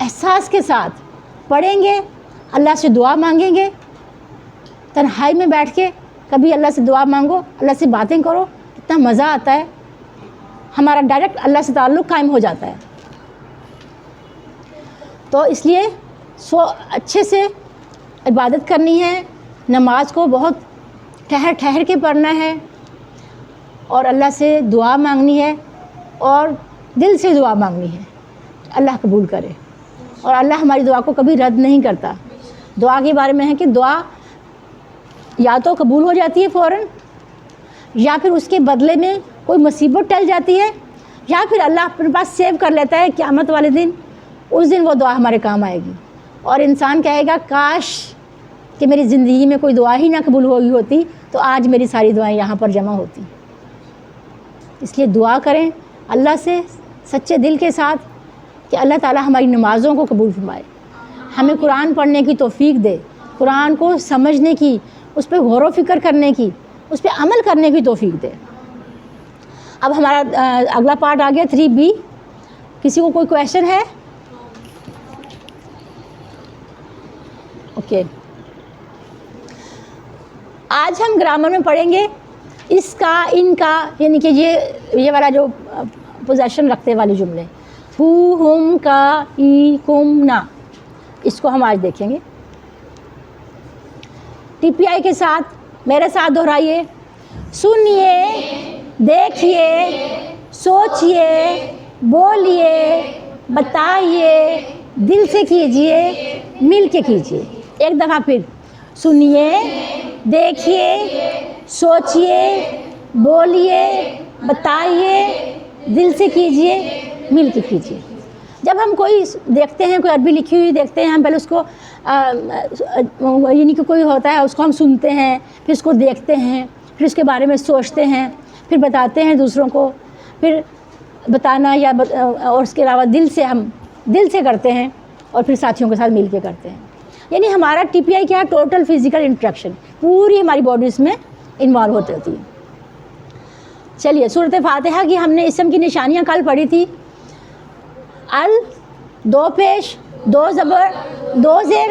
احساس کے ساتھ پڑھیں گے، اللہ سے دعا مانگیں گے. تنہائی میں بیٹھ کے کبھی اللہ سے دعا مانگو، اللہ سے باتیں کرو، کتنا مزہ آتا ہے. ہمارا ڈائریکٹ اللہ سے تعلق قائم ہو جاتا ہے. تو اس لیے اچھے سے عبادت کرنی ہے. نماز کو بہت ٹھہر ٹھہر کے پڑھنا ہے، اور اللہ سے دعا مانگنی ہے، اور دل سے دعا مانگنی ہے. اللہ قبول کرے، اور اللہ ہماری دعا کو کبھی رد نہیں کرتا. دعا کے بارے میں ہے کہ دعا یا تو قبول ہو جاتی ہے فوراً، یا پھر اس کے بدلے میں کوئی مصیبت ٹل جاتی ہے، یا پھر اللہ اپنے پاس سیو کر لیتا ہے قیامت والے دن. اس دن وہ دعا ہمارے کام آئے گی، اور انسان کہے گا کاش کہ میری زندگی میں کوئی دعا ہی نہ قبول ہوئی ہوتی تو آج میری ساری دعائیں یہاں پر جمع ہوتی. اس لیے دعا کریں اللہ سے سچے دل کے ساتھ کہ اللہ تعالیٰ ہماری نمازوں کو قبول فرمائے، ہمیں قرآن پڑھنے کی توفیق دے، قرآن کو سمجھنے کی، اس پہ غور و فکر کرنے کی، اس پہ عمل کرنے کی توفیق دے. اب ہمارا اگلا پارٹ آ گیا 3B. کسی کو کوئی کویشچن ہے؟ اوکے. آج ہم گرامر میں پڑھیں گے اس کا، ان کا، یعنی کہ یہ والا جو پوزیشن رکھتے والے جملے، ہو، ہم، کا، ای، کم، نا، اس کو ہم آج دیکھیں گے. TPI کے ساتھ میرے ساتھ دہرائیے. سنیے، دیکھیے، سوچیے، بولیے، بتائیے، دل سے کیجیے، مل کے کیجیے. ایک دفعہ پھر سنیے، دیکھیے، سوچیے، بولیے، بتائیے، دل سے کیجیے، مل کے کیجیے. جب ہم کوئی دیکھتے ہیں، کوئی عربی لکھی ہوئی دیکھتے ہیں، ہم پہلے اس کو یعنی کہ کوئی ہوتا ہے اس کو ہم سنتے ہیں، پھر اس کو دیکھتے ہیں، پھر اس کے بارے میں سوچتے ہیں، پھر بتاتے ہیں دوسروں کو، پھر بتانا یا اور اس کے علاوہ ہم دل سے کرتے ہیں، اور پھر ساتھیوں کے ساتھ مل کے کرتے ہیں. یعنی ہمارا TPI کیا ہے؟ ٹوٹل فزیکل انٹریکشن، پوری ہماری باڈی اس میں انوالو ہوتی ہے. چلیے سورۃ فاتحہ کی ہم نے اسم کی نشانیاں کل پڑھی تھی. ال، 2 پیش، 2 زبر، 2 زیر،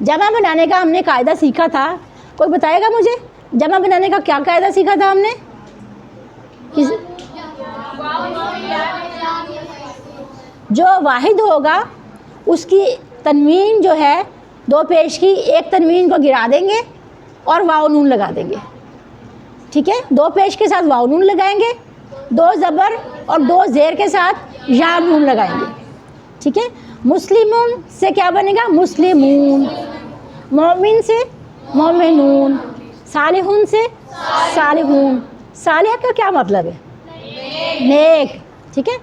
جمع بنانے کا ہم نے قاعدہ سیکھا تھا، کوئی بتائے گا مجھے جمع بنانے کا کیا قاعدہ سیکھا تھا ہم نے؟ جو واحد ہوگا اس کی تنوین جو ہے دو پیش کی، ایک تنوین کو گرا دیں گے اور واو نون لگا دیں گے، ٹھیک ہے؟ دو پیش کے ساتھ واو نون لگائیں گے، دو زبر اور دو زیر کے ساتھ یا نون لگائیں گے، ٹھیک ہے؟ مسلمون سے کیا بنے گا؟ مسلمون، مومن سے مومنون، صالحون سے صالحون۔ صالح کا کیا مطلب ہے؟ نیک، ٹھیک ہے؟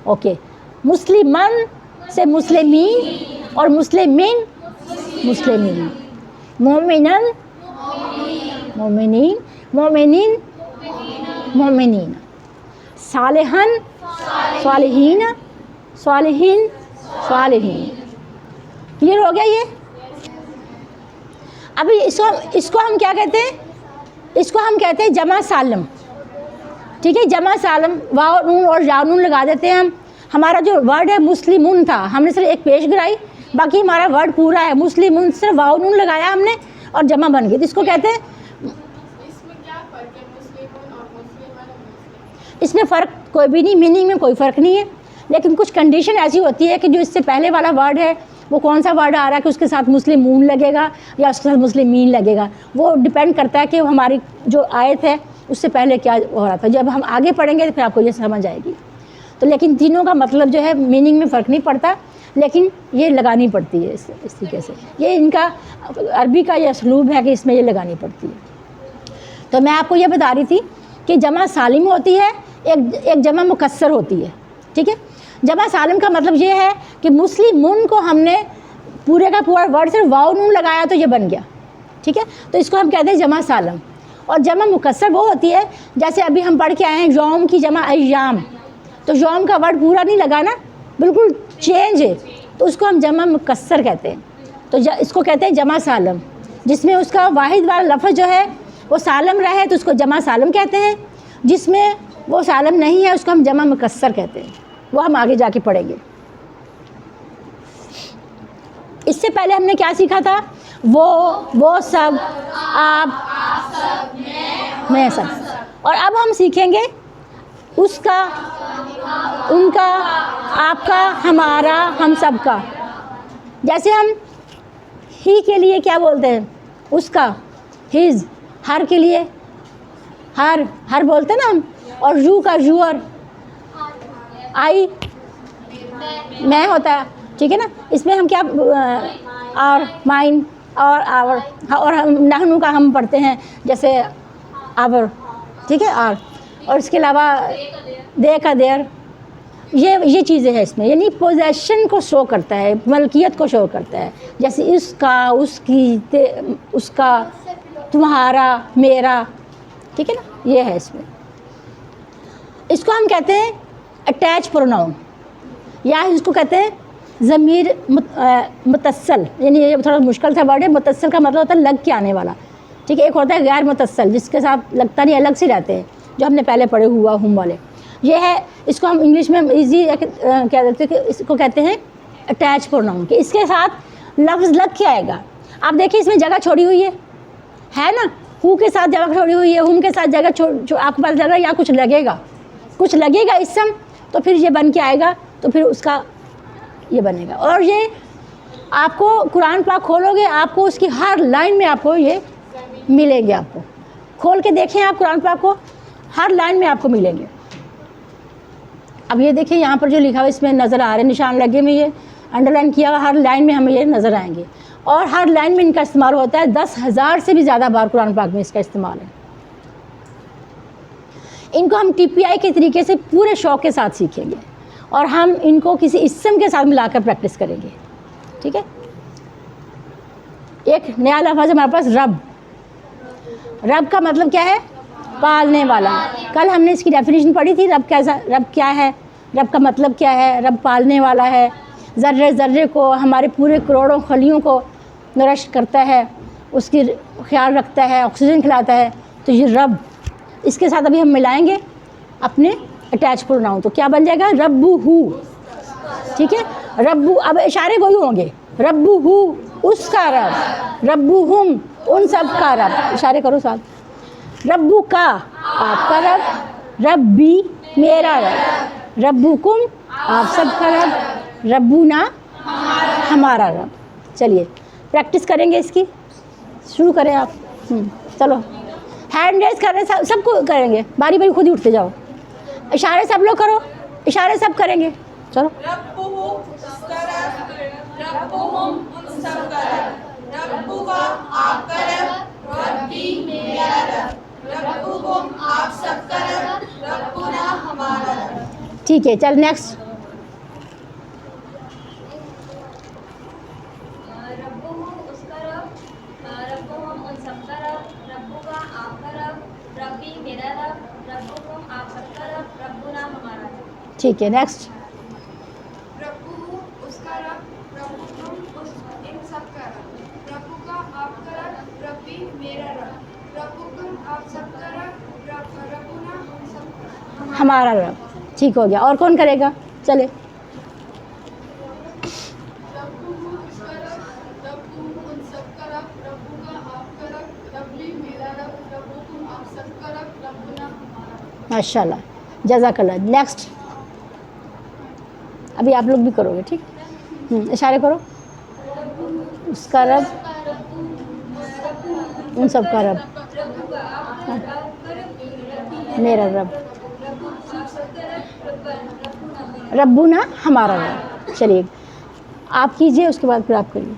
اوکے۔ مسلمان سے مسلمین اور مسلمین مسلمین، مومنن مومنین، مومنین مومنین، صالحن صالحین، صالحین صالحین۔ کلیئر ہو گیا یہ؟ ابھی اس کو ہم کیا کہتے ہیں؟ اس کو ہم کہتے ہیں جمع سالم، ٹھیک ہے؟ جمع سالم واو نون اور یا نون لگا دیتے ہیں ہم۔ ہمارا جو ورڈ ہے مسلمون تھا، ہم نے صرف ایک پیش گرائی، باقی ہمارا ورڈ پورا ہے مسلمون، صرف واو نون لگایا ہم نے اور جمع بن گئی، اس کو کہتے ہیں۔ اس میں کیا فرق ہے مسلمون اور مسلمان؟ اس میں فرق کوئی بھی نہیں، میننگ میں کوئی فرق نہیں ہے، لیکن کچھ کنڈیشن ایسی ہوتی ہے کہ جو اس سے پہلے والا ورڈ ہے وہ کون سا ورڈ آ رہا ہے کہ اس کے ساتھ مسلمون لگے گا یا اس کے ساتھ مسلمین لگے گا، وہ ڈپینڈ کرتا ہے کہ ہماری جو آیت ہے اس سے پہلے کیا ہو رہا تھا۔ جب ہم آگے پڑھیں گے تو پھر آپ کو یہ سمجھ آئے گی۔ تو لیکن تینوں کا مطلب جو ہے میننگ میں فرق نہیں پڑتا، لیکن یہ لگانی پڑتی ہے اس طریقے سے۔ یہ ان کا عربی کا یہ اسلوب ہے کہ اس میں یہ لگانی پڑتی ہے۔ تو میں آپ کو یہ بتا رہی تھی کہ جمع سالم ہوتی ہے، ایک جمع مکسر ہوتی ہے، ٹھیک ہے؟ جمع سالم کا مطلب یہ ہے کہ مسلمون کو ہم نے پورے کا پورا ورڈ صرف واو نون لگایا تو یہ بن گیا، ٹھیک ہے؟ تو اس کو ہم کہتے ہیں جمع سالم۔ اور جمع مکسر وہ ہوتی ہے جیسے ابھی ہم پڑھ کے آئے ہیں یوم کی جمع ایام، تو یوم کا ورڈ پورا نہیں لگا نا، بالکل چینج ہے، تو اس کو ہم جمع مکسر کہتے ہیں۔ تو اس کو کہتے ہیں جمع سالم، جس میں اس کا واحد والا لفظ جو ہے وہ سالم رہے تو اس کو جمع سالم کہتے ہیں، جس میں وہ سالم نہیں ہے اس کو ہم جمع مکسر کہتے ہیں، وہ ہم آگے جا کے پڑھیں گے۔ اس سے پہلے ہم نے کیا سیکھا تھا؟ وہ سب، آپ، میں سب، اور اب ہم سیکھیں گے اس کا، ان کا، آپ کا، ہمارا، ہم سب کا۔ جیسے ہم ہی کے لیے کیا بولتے ہیں؟ اس کا، ہز، ہر کے لیے ہر بولتے ہیں نا ہم، اور یو کا یور، آئی میں ہوتا ہے، ٹھیک ہے نا؟ اس میں ہم کیا اور مائن اور آور، اور ہم نحنو کا ہم پڑھتے ہیں جیسے آور، ٹھیک ہے؟ اور اس کے علاوہ دے کا دیر، یہ چیزیں ہیں اس میں، یعنی پوزیشن کو شو کرتا ہے، ملکیت کو شو کرتا ہے، جیسے اس کا، اس کی، اس کا، تمہارا، میرا، ٹھیک ہے نا؟ یہ ہے اس میں۔ اس کو ہم کہتے ہیں اٹیچ پروناؤن، یا اس کو کہتے ہیں ضمیر متصل، یعنی یہ تھوڑا مشکل سا ورڈ ہے۔ متصل کا مطلب ہوتا ہے لگ کے آنے والا، ٹھیک ہے؟ ایک ہوتا ہے غیر متصل جس کے ساتھ لگتا نہیں، الگ سے رہتے ہیں، جو ہم نے پہلے پڑھے ہوا ہم والے، یہ ہے۔ اس کو ہم انگلش میں ایزی کیا دیتے ہیں کہ اس کو کہتے ہیں اٹیچ پروناؤن، کہ اس کے ساتھ لفظ لگ کے آئے گا۔ آپ دیکھیں اس میں جگہ چھوڑی ہوئی ہے نا، ہو کے ساتھ جگہ چھوڑی ہوئی ہے، ہم کے ساتھ جگہ آپ کے پاس جگہ یا کچھ لگے گا اسم، تو پھر یہ بن کے آئے گا، تو پھر اس کا یہ بنے گا۔ اور یہ آپ کو قرآن پاک کھولو گے، آپ کو اس کی ہر لائن میں آپ کو یہ ملیں گے، آپ کو کھول کے دیکھیں آپ قرآن پاک کو، ہر لائن میں آپ کو ملیں گے۔ اب یہ دیکھیں یہاں پر جو لکھا ہوا اس میں نظر آ رہے ہیں، نشان لگے میں یہ انڈر لائن کیا ہوا، ہر لائن میں ہمیں یہ نظر آئیں گے، اور ہر لائن میں ان کا استعمال ہوتا ہے، 10,000 سے بھی زیادہ بار قرآن پاک میں اس کا استعمال ہے۔ ان کو ہم TPI کے طریقے سے پورے شوق کے ساتھ سیکھیں گے، اور ہم ان کو کسی اسم کے ساتھ ملا کر پریکٹس کریں گے، ٹھیک ہے؟ ایک نیا لفظ ہمارے پاس رب کا مطلب کیا ہے؟ پالنے والا۔ کل ہم نے اس کی ڈیفینیشن پڑھی تھی، رب کیا ہے، رب کا مطلب کیا ہے؟ رب پالنے والا ہے، ذرے ذرے کو، ہمارے پورے کروڑوں خلیوں کو نرش کرتا ہے، اس کی خیال رکھتا ہے، آکسیجن کھلاتا ہے، تو یہ رب۔ اس کے ساتھ ابھی ہم ملائیں گے اپنے اٹیچ پروناؤن، تو کیا بن جائے گا؟ ربو ہو، ٹھیک ہے؟ ربو، اب اشارے وہی ہوں گے، ربو ہو اس کا رب, ربہم ان سب کا رب, اشارے کرو ساتھ, ربو کا آپ کا رب, ربی میرا رب, ربکم آپ سب کا رب, ربنا ہمارا رب. چلیے پریکٹس کریں گے اس کی, شروع کریں آپ. چلو ہینڈ ریز کر رہے سب کو کریں گے, باری باری خود ہی اٹھتے جاؤ, اشارے سب لوگ کرو, اشارے سب کریں گے. چلو ٹھیک ہے. چل نیکسٹ. ربہم اس کا رب, ربہم ان سب کا رب, ربکا آپ کا رب, ربی میرا رب, ربکم آپ سب کا رب, ربنا ہمارا رب. ٹھیک ہے نیکسٹ. ربہ اس کا رب, ربکم ان سب کا رب, ربکا آپ کا رب, ربی میرا رب, ربکم آپ سب کا رب, ربنا ان سب کا رب. ہمارا رب. ٹھیک ہو گیا. اور کون کرے گا؟ چلے. ربہ اس کا رب, ربکم ان سب کا رب, ربکا آپ کا رب, ربی میرا رب, ربکم آپ سب کا رب, ربنا ہمارا رب. ماشاء اللہ, جزاک اللہ. نیکسٹ. ابھی آپ لوگ بھی کرو گے, ٹھیک. اشارے کرو. اس کا رب, ان سب کا رب, میرا رب, ربنا ہمارا رب. چلیے آپ کیجئے, اس کے بعد پھر آپ کریے.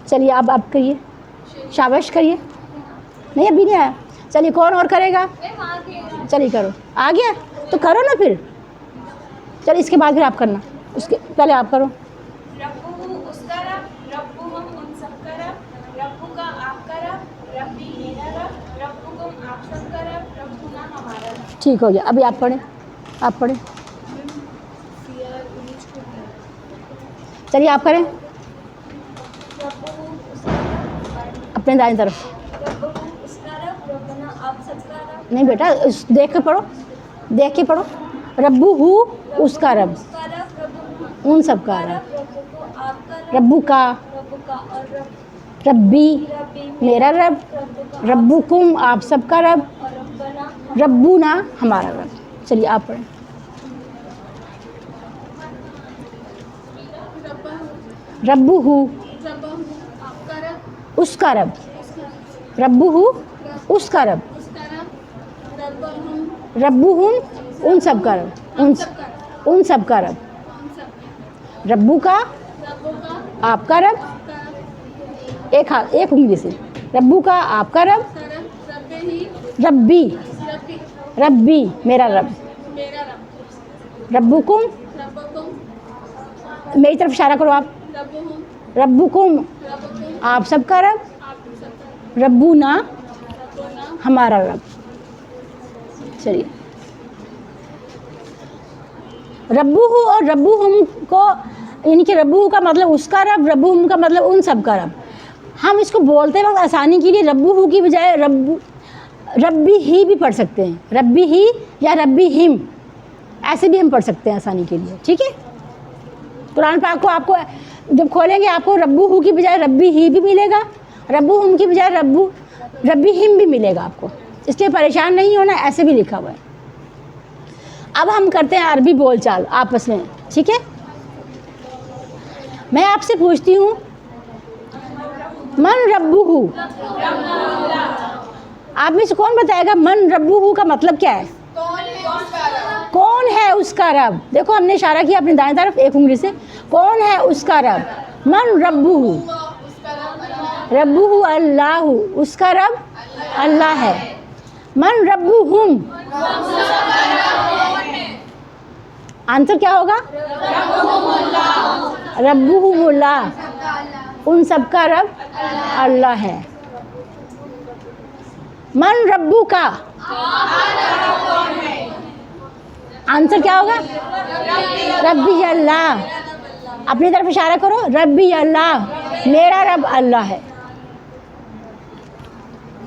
چلیے اب آپ کریے, شاباش کریے. نہیں ابھی نہیں آیا. چلیے کون اور کرے گا؟ چلیے کرو. آ گیا تو کرو نا پھر. چلیے اس کے بعد پھر آپ کرنا, اس کے پہلے آپ کرو. ربہ اس کا رب, ربہم ان سب کا رب, ربکا آپ کا رب, ربی میرا رب, ربکم آپ سب کا رب, ربنا ہمارا رب. ٹھیک ہو گیا. ابھی آپ پڑھیں, آپ پڑھیں. چلیے آپ کریں اپنے دائیں طرف. اس کا رب, ربنا آپ سب کا رب, نہیں بیٹا, دیکھ کے پڑھو, دیکھ کے پڑھو. ربو ہو اس کا رب, اس کا رب, ربکم ان سب کا رب, ربکو آپ کا رب, ربو کا ربکا اور رب, ربی ربی میرا رب, ربکا ربکم آپ سب کا رب, اور ربنا ربنا ہمارا رب. چلیے آپ پڑھیں. ربو ہو ربہ آپ کا رب, اس کا رب, ربو ہو اس کا رب, اس کا رب, ربہم ربو ہم ان سب کا رب, ان سب کا رب, ان سب کا, ربو کا ربکا آپ کا رب, کا ایک ہاتھ ایک انگلی سے, ربو کا آپ کا رب, رب, ربہی ربی ربی ربی میرا رب, میرا رب, ربکم ربکم میری طرف اشارہ کرو آپ, ربہم ربکم ربکم آپ سب کا رب, آپ سب کا ربنا ربنا ہمارا رب. چلیے ربو ہو اور ربو ہم کو, یعنی کہ ربو کا مطلب اس کا رب, ربو ہم کا مطلب ان سب کا رب. ہم اس کو بولتے وقت آسانی کے لیے ربو ہو کی بجائے ربی ہی بھی پڑھ سکتے ہیں, ربی ہی یا ربی ہم, ایسے بھی ہم پڑھ سکتے ہیں آسانی کے لیے. ٹھیک ہے. قرآن پاک کو آپ کو جب کھولیں گے آپ کو ربو ہو کی بجائے ربی ہی بھی ملے گا, ربو ہم کی بجائے ربی ہم بھی ملے گا آپ کو, اس لیے پریشان نہیں ہونا, ایسے بھی لکھا ہوا ہے. اب ہم کرتے ہیں عربی بول چال آپس میں. ٹھیک ہے. میں آپ سے پوچھتی ہوں, من ربہ, آپ میں سے کون بتائے گا من ربہ کا مطلب کیا ہے؟ کون ہے اس کا رب؟ دیکھو ہم نے اشارہ کیا اپنی دائیں طرف ایک انگلی سے, کون ہے اس کا رب؟ من ربہ, ربہ اللہ, اس کا رب اللہ ہے. من ربہم, آنسر کیا ہوگا؟ ربہم اللہ, ان سب کا رب اللہ ہے. من ربو کا, آنسر کیا ہوگا؟ ربی اللہ. اپنی طرف اشارہ کرو, ربی اللہ, میرا رب اللہ ہے.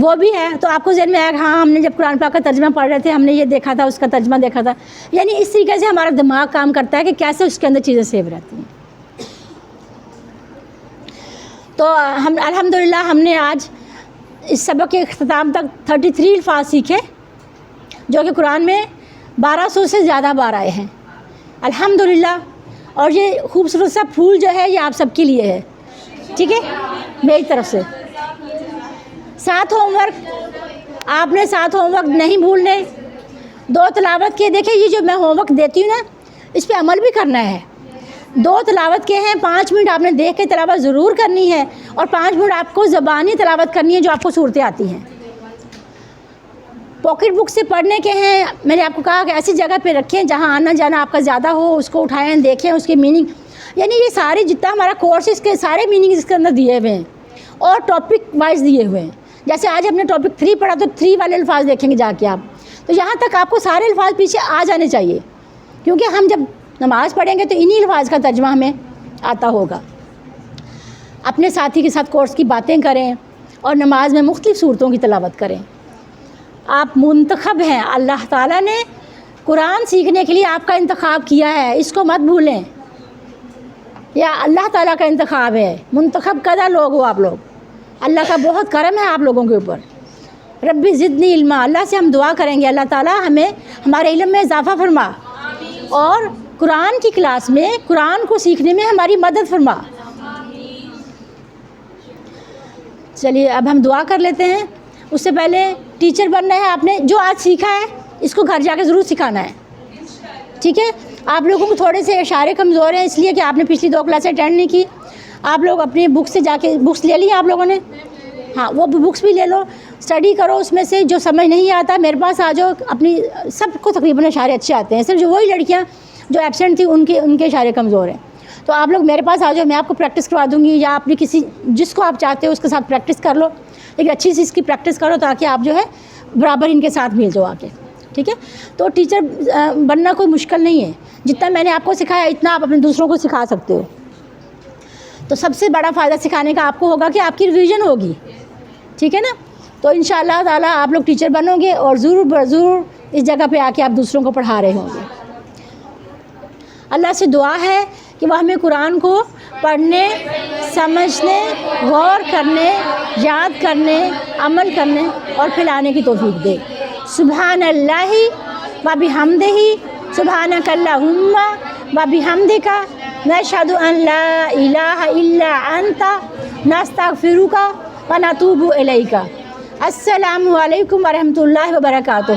وہ بھی ہے تو آپ کو ذہن میں آیا کہ ہاں ہم نے جب قرآن پاک کا ترجمہ پڑھ رہے تھے ہم نے یہ دیکھا تھا، اس کا ترجمہ دیکھا تھا. یعنی اس طریقے سے ہمارا دماغ کام کرتا ہے کہ کیسے اس کے اندر چیزیں سیو رہتی ہیں. تو ہم الحمدللہ ہم نے آج اس سبق کے اختتام تک 33 الفاظ سیکھے جو کہ قرآن میں 1200 سے زیادہ بار آئے ہیں الحمدللہ. اور یہ خوبصورت سا پھول جو ہے یہ آپ سب کے لیے ہے، ٹھیک ہے، میری طرف سے. 7 ہوم ورک آپ نے 7 ہوم ورک نہیں بھولنے. 2 تلاوت کے، دیکھیں یہ جو میں ہوم ورک دیتی ہوں نا اس پہ عمل بھی کرنا ہے. 2 تلاوت کے ہیں، 5 منٹ آپ نے دیکھ کے تلاوت ضرور کرنی ہے اور 5 منٹ آپ کو زبانی تلاوت کرنی ہے جو آپ کو صورتیں آتی ہیں. پاکٹ بک سے پڑھنے کے ہیں، میں نے آپ کو کہا کہ ایسی جگہ پہ رکھیں جہاں آنا جانا آپ کا زیادہ ہو، اس کو اٹھائیں دیکھیں اس کی میننگ. یعنی یہ سارے جتنا ہمارا کورس اس کے سارے میننگ اس کے اندر دیے ہوئے ہیں اور ٹاپک وائز دیے ہوئے ہیں. جیسے آج ہم نے ٹاپک 3 پڑھا تو 3 والے الفاظ دیکھیں گے جا کے آپ، تو یہاں تک آپ کو سارے الفاظ پیچھے آ جانے چاہیے کیونکہ ہم جب نماز پڑھیں گے تو انہی الفاظ کا ترجمہ ہمیں آتا ہوگا. اپنے ساتھی کے ساتھ کورس کی باتیں کریں اور نماز میں مختلف صورتوں کی تلاوت کریں. آپ منتخب ہیں، اللہ تعالیٰ نے قرآن سیکھنے کے لیے آپ کا انتخاب کیا ہے، اس کو مت بھولیں. یا اللہ تعالیٰ کا انتخاب ہے، منتخب کردہ لوگ ہو آپ لوگ. اللہ کا بہت کرم ہے آپ لوگوں کے اوپر. ربی زدنی علما، اللہ سے ہم دعا کریں گے اللہ تعالیٰ ہمیں ہمارے علم میں اضافہ فرما اور قرآن کی کلاس میں قرآن کو سیکھنے میں ہماری مدد فرما. چلیے اب ہم دعا کر لیتے ہیں. اس سے پہلے ٹیچر بننا ہے آپ نے، جو آج سیکھا ہے اس کو گھر جا کے ضرور سکھانا ہے، ٹھیک ہے. آپ لوگوں کو تھوڑے سے اشارے کمزور ہیں اس لیے کہ آپ نے پچھلی 2 کلاسیں اٹینڈ نہیں کی. آپ لوگ اپنی بک سے جا کے بکس لے لی آپ لوگوں نے، ہاں وہ بکس بھی لے لو، اسٹڈی کرو. اس میں سے جو سمجھ نہیں آتا میرے پاس آ جاؤ. اپنی سب کو تقریباً اشارے اچھے آتے ہیں، صرف جو وہی لڑکیاں جو ایبسینٹ تھیں ان کے اشارے کمزور ہیں. تو آپ لوگ میرے پاس آ جاؤ، میں آپ کو پریکٹس کروا دوں گی یا اپنی کسی جس کو آپ چاہتے ہو اس کے ساتھ پریکٹس کر لو. ایک اچھی سی اس کی پریکٹس کرو تاکہ آپ جو ہے برابر ان کے ساتھ مل جاؤ آ کے، ٹھیک ہے. تو ٹیچر بننا کوئی مشکل نہیں ہے، جتنا میں نے آپ کو سکھایا اتنا آپ اپنے دوسروں کو سکھا سکتے ہو. تو سب سے بڑا فائدہ سکھانے کا آپ کو ہوگا کہ آپ کی ریویژن ہوگی، ٹھیک ہے نا. تو انشاءاللہ تعالیٰ آپ لوگ ٹیچر بنو گے اور ضرور اس جگہ پہ آ کے آپ دوسروں کو پڑھا رہے ہوں گے. اللہ سے دعا ہے کہ وہ ہمیں قرآن کو پڑھنے، سمجھنے، غور کرنے، یاد کرنے، عمل کرنے اور پھیلانے کی توفیق دے. سبحان اللہ و بحمدہ، سبحانک اللہم و بحمدک، نشہد ان لا الہ الا انت، نستغفرک و نتوب الیک. السلام علیکم ورحمۃ اللہ وبرکاتہ.